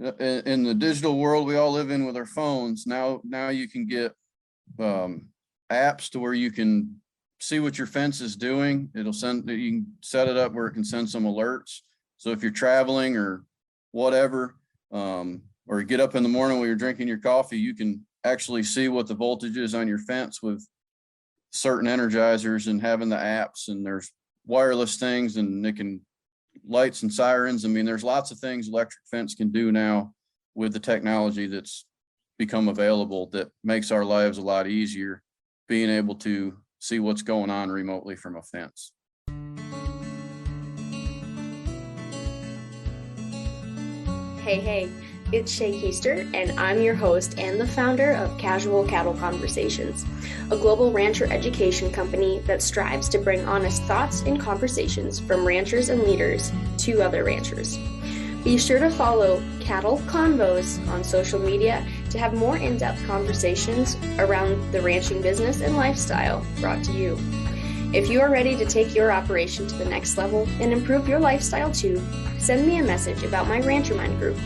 in the digital world we all live in with our phones, now you can get apps to where you can see what your fence is doing. It'll send, you can set it up where it can send some alerts. So if you're traveling or whatever, or get up in the morning when you're drinking your coffee, you can actually see what the voltage is on your fence with certain energizers and having the apps, and there's wireless things, and it can lights and sirens. I mean, there's lots of things electric fence can do now with the technology that's become available that makes our lives a lot easier, being able to see what's going on remotely from a fence. Hey, it's Shay Keister, and I'm your host and the founder of Casual Cattle Conversations, a global rancher education company that strives to bring honest thoughts and conversations from ranchers and leaders to other ranchers. Be sure to follow Cattle Convos on social media to have more in-depth conversations around the ranching business and lifestyle brought to you. If you are ready to take your operation to the next level and improve your lifestyle too, send me a message about my Rancher Mind group.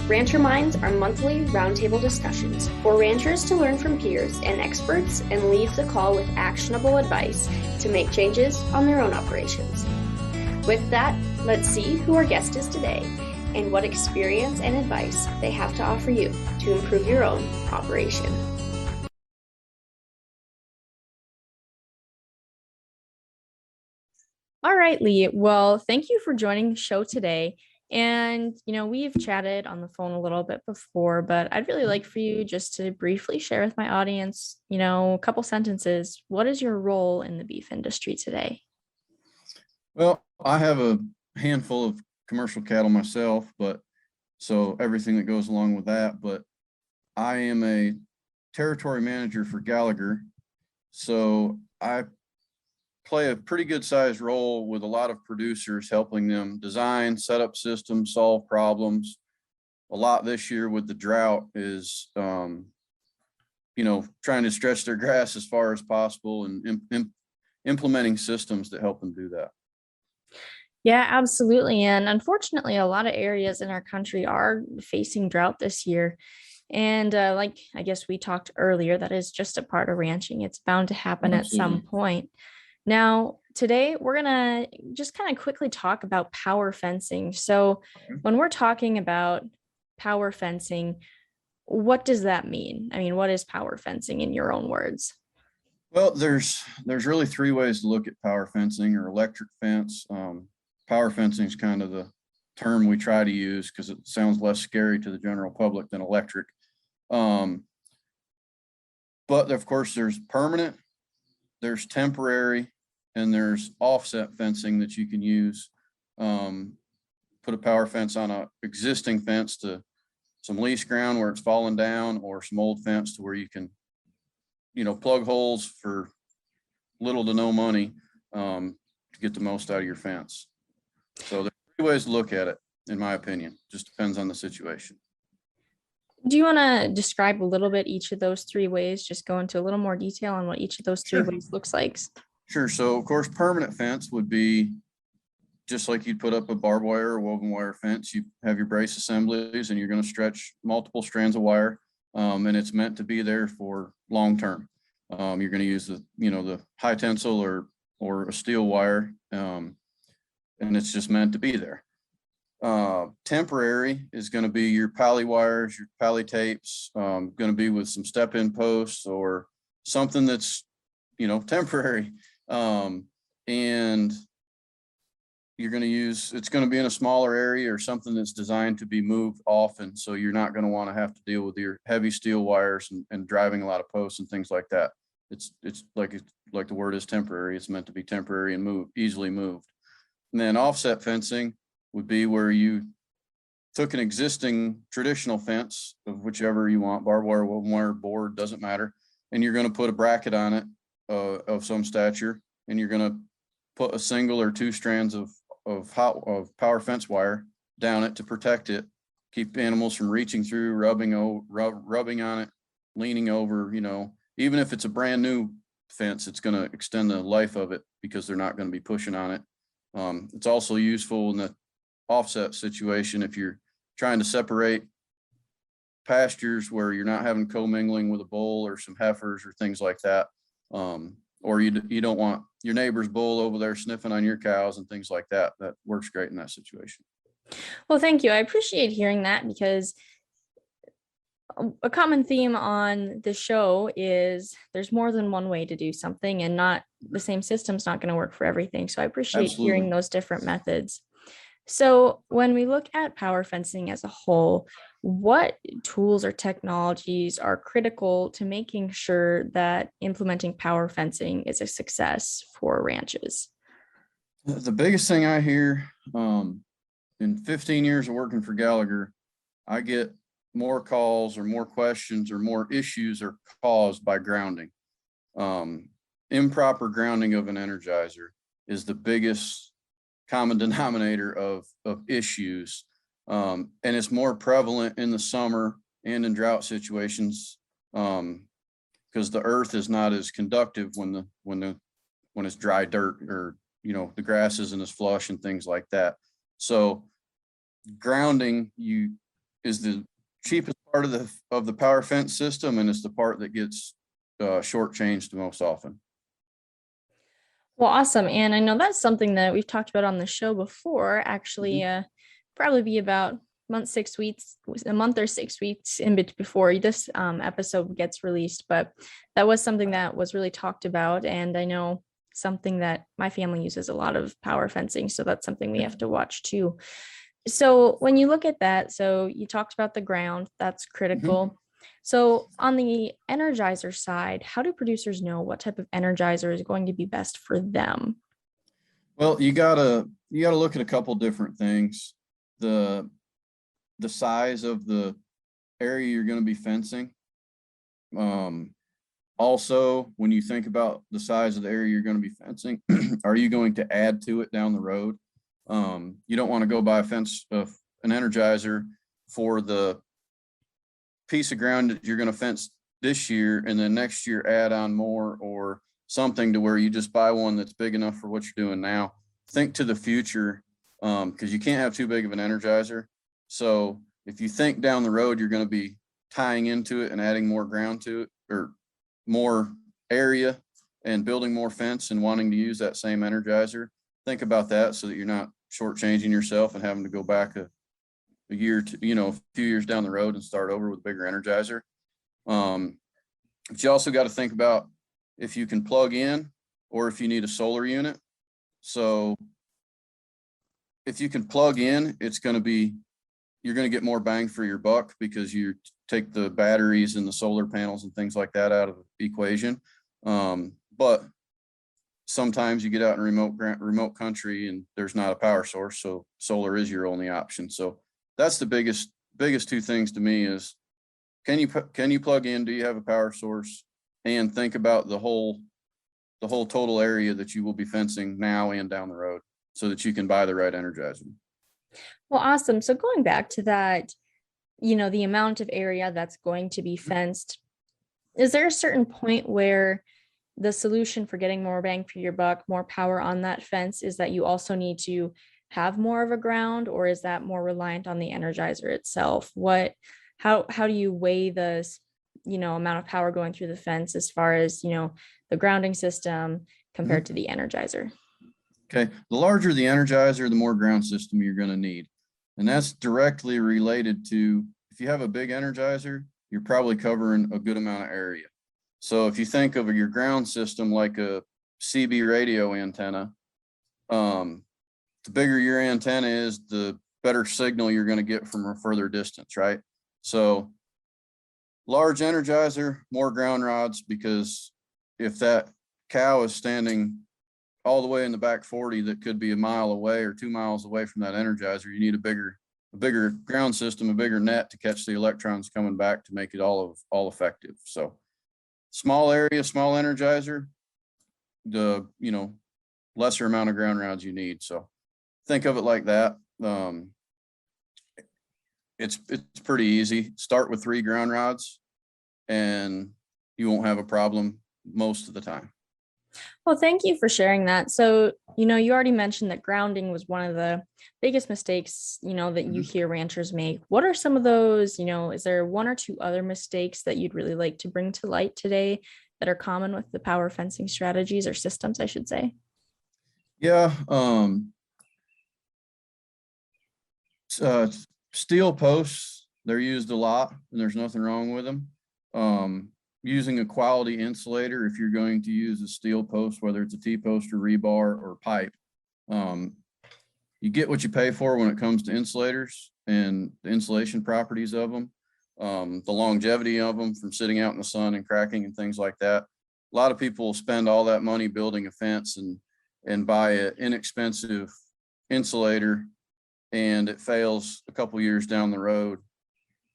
Rancher Minds are monthly roundtable discussions for ranchers to learn from peers and experts and leave the call with actionable advice to make changes on their own operations. With that, let's see who our guest is today and what experience and advice they have to offer you to improve your own operation. All right, Lee. Well, thank you for joining the show today. And, we've chatted on the phone a little bit before, but I'd really like for you just to briefly share with my audience, a couple sentences. What is your role in the beef industry today? Well, I have a handful of commercial cattle myself, so everything that goes along with that, but I am a territory manager for Gallagher. So I play a pretty good sized role with a lot of producers, helping them design, set up systems, solve problems. A lot this year with the drought is, trying to stretch their grass as far as possible and implementing systems that help them do that. Yeah, absolutely. And unfortunately, a lot of areas in our country are facing drought this year. And like I guess we talked earlier, that is just a part of ranching. It's bound to happen at some point. Now, today we're going to just kind of quickly talk about power fencing. So when we're talking about power fencing, what does that mean? I mean, what is power fencing in your own words? Well, there's really three ways to look at power fencing or electric fence. Power fencing is kind of the term we try to use because it sounds less scary to the general public than electric. But of course, there's permanent, there's temporary, and there's offset fencing that you can use. Put a power fence on a existing fence to some lease ground where it's fallen down, or some old fence to where you can, plug holes for little to no money to get the most out of your fence. So there's three ways to look at it, in my opinion. Just depends on the situation. Do you want to describe a little bit each of those three ways? Just go into a little more detail on what each of those three ways looks like. Sure. So of course, permanent fence would be just like you'd put up a barbed wire or woven wire fence. You have your brace assemblies and you're going to stretch multiple strands of wire. And it's meant to be there for long term. You're going to use the high tensile or a steel wire. And it's just meant to be there. Temporary is going to be your poly wires, your poly tapes, going to be with some step-in posts or something that's, temporary. And you're going to it's going to be in a smaller area or something that's designed to be moved often. So you're not going to want to have to deal with your heavy steel wires and driving a lot of posts and things like that. It's like the word is temporary. It's meant to be temporary and easily moved. And then offset fencing would be where you took an existing traditional fence of whichever you want, barbed wire, woven wire, board, doesn't matter. And you're going to put a bracket on it of some stature, and you're going to put a single or two strands of power fence wire down it to protect it, keep animals from reaching through, rubbing on it, leaning over. Even if it's a brand new fence, it's going to extend the life of it because they're not going to be pushing on it. It's also useful in the offset situation if you're trying to separate pastures where you're not having commingling with a bull or some heifers or things like that. Or you don't want your neighbor's bull over there sniffing on your cows and things like that. That works great in that situation. Well, thank you. I appreciate hearing that, because a common theme on the show is there's more than one way to do something, and not the same system's not going to work for everything. So I appreciate Absolutely. hearing those different methods. So when we look at power fencing as a whole, what tools or technologies are critical to making sure that implementing power fencing is a success for ranches? The biggest thing I hear, in 15 years of working for Gallagher, I get more calls or more questions or more issues are caused by grounding. Improper grounding of an energizer is the biggest common denominator of issues. And it's more prevalent in the summer and in drought situations, because the earth is not as conductive when it's dry dirt, or the grass isn't as flush and things like that. So grounding is the cheapest part of the power fence system, and it's the part that gets shortchanged the most often. Well, awesome. And I know that's something that we've talked about on the show before, actually, probably be about a month or 6 weeks before this episode gets released. But that was something that was really talked about. And I know something that my family uses a lot of power fencing. So that's something we have to watch too. So when you look at that, so you talked about the ground, that's critical. So on the energizer side, how do producers know what type of energizer is going to be best for them? Well, you gotta look at a couple different things. The size of the area you're going to be fencing. Also, when you think about the size of the area you're going to be fencing, are you going to add to it down the road? You don't want to go buy a fence of an energizer for the piece of ground that you're going to fence this year, and then next year add on more or something, to where you just buy one that's big enough for what you're doing now. Think to the future, because you can't have too big of an energizer. So if you think down the road, you're going to be tying into it and adding more ground to it, or more area, and building more fence and wanting to use that same energizer. Think about that, so that you're not shortchanging yourself and having to go back a year to, a few years down the road and start over with a bigger energizer. But you also got to think about if you can plug in or if you need a solar unit. So if you can plug in, you're going to get more bang for your buck, because you take the batteries and the solar panels and things like that out of the equation. But sometimes you get out in remote country and there's not a power source, so solar is your only option. So that's the biggest two things to me is, can you plug in? Do you have a power source? And think about the whole total area that you will be fencing now and down the road, so that you can buy the right energizer. Well, awesome. So going back to that, the amount of area that's going to be fenced, is there a certain point where the solution for getting more bang for your buck, more power on that fence, is that you also need to have more of a ground, or is that more reliant on the energizer itself? How do you weigh the amount of power going through the fence as far as, the grounding system compared to the energizer? Okay. The larger the energizer, the more ground system you're going to need. And that's directly related to, if you have a big energizer, you're probably covering a good amount of area. So if you think of your ground system like a CB radio antenna, the bigger your antenna is, the better signal you're going to get from a further distance, right? So large energizer, more ground rods, because if that cow is standing all the way in the back 40 that could be a mile away or 2 miles away from that energizer, you need a bigger ground system, a bigger net to catch the electrons coming back to make it all effective. So small area, small energizer, the lesser amount of ground rods you need. So think of it like that. It's pretty easy. Start with 3 ground rods and you won't have a problem most of the time. Well, thank you for sharing that. So, you already mentioned that grounding was one of the biggest mistakes, that you Mhm. hear ranchers make. What are some of those? Is there one or two other mistakes that you'd really like to bring to light today that are common with the power fencing strategies or systems, I should say? Yeah, uh, steel posts, they're used a lot and there's nothing wrong with them. Using a quality insulator, if you're going to use a steel post, whether it's a T-post or rebar or pipe, um, you get what you pay for when it comes to insulators and the insulation properties of them, the longevity of them from sitting out in the sun and cracking and things like that. A lot of people will spend all that money building a fence and buy an inexpensive insulator, and it fails a couple years down the road,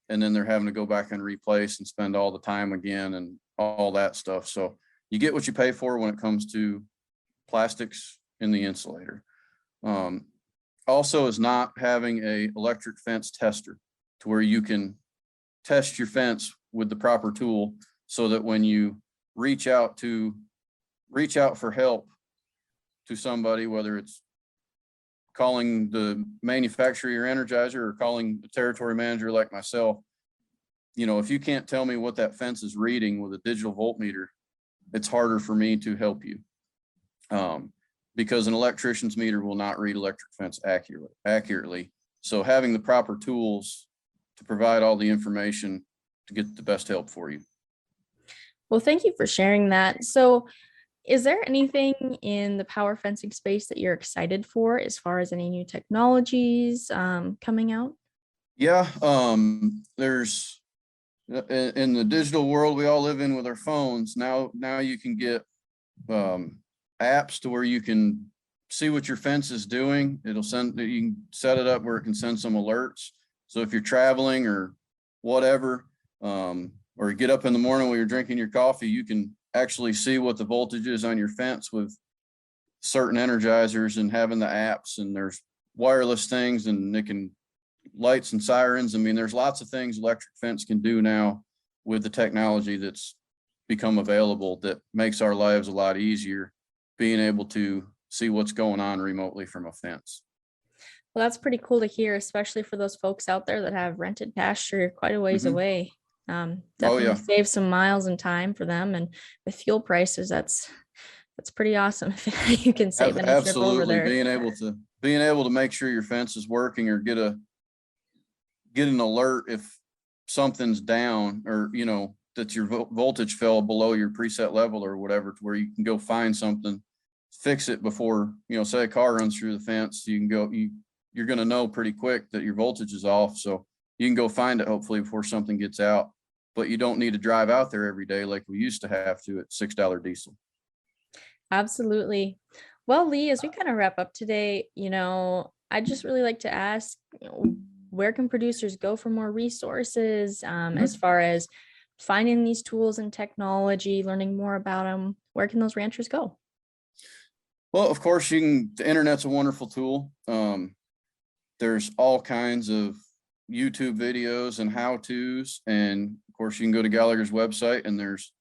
and then they're having to go back and replace and spend all the time again and all that stuff. So you get what you pay for when it comes to plastics in the insulator. Also is not having a electric fence tester to where you can test your fence with the proper tool, so that when you reach out for help to somebody, whether it's calling the manufacturer or energizer or calling the territory manager like myself, if you can't tell me what that fence is reading with a digital voltmeter, it's harder for me to help you. Because an electrician's meter will not read electric fence accurately. So having the proper tools to provide all the information to get the best help for you. Well, thank you for sharing that. So, is there anything in the power fencing space that you're excited for as far as any new technologies coming out? Yeah, there's in the digital world we all live in with our phones. Now you can get apps to where you can see what your fence is doing. You can set it up where it can send some alerts. So if you're traveling or whatever, or you get up in the morning when you're drinking your coffee, you can actually see what the voltage is on your fence with certain energizers and having the apps, and there's wireless things and it can lights and sirens. I mean, there's lots of things electric fence can do now with the technology that's become available that makes our lives a lot easier, being able to see what's going on remotely from a fence. Well, that's pretty cool to hear, especially for those folks out there that have rented pasture quite a ways Mhm. away. Oh Definitely yeah, save some miles and time for them. And with fuel prices, that's pretty awesome if you can save any trip over absolutely. there. Being able to make sure your fence is working, or get an alert if something's down, or that your voltage fell below your preset level or whatever, to where you can go find something, fix it before, say a car runs through the fence. You're going to know pretty quick that your voltage is off, so you can go find it hopefully before something gets out. But you don't need to drive out there every day like we used to have to at $6 diesel. Absolutely. Well, Lee, as we kind of wrap up today, I'd just really like to ask, where can producers go for more resources as Mhm. far as finding these tools and technology, learning more about them? Where can those ranchers go? Well, of course, the internet's a wonderful tool. There's all kinds of YouTube videos and how-tos, and of course, you can go to Gallagher's website and there's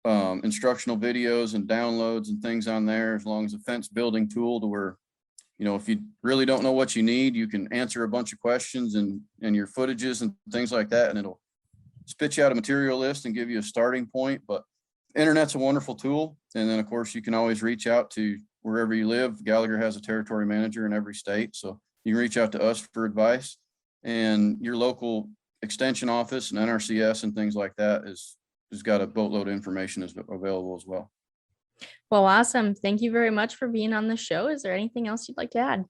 instructional videos and downloads and things on there, as long as a fence building tool, to where, if you really don't know what you need, you can answer a bunch of questions and your footages and things like that, and it'll spit you out a material list and give you a starting point. But internet's a wonderful tool. And then of course you can always reach out to wherever you live. Gallagher has a territory manager in every state, so you can reach out to us for advice, and your local extension office and NRCS and things like that has got a boatload of information is available as well. Well, awesome. Thank you very much for being on the show. Is there anything else you'd like to add?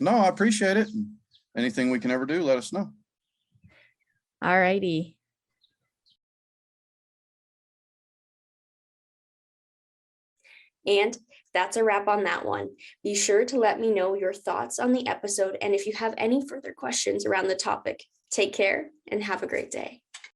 No, I appreciate it. Anything we can ever do, let us know. All righty. And that's a wrap on that one. Be sure to let me know your thoughts on the episode, and if you have any further questions around the topic. Take care and have a great day.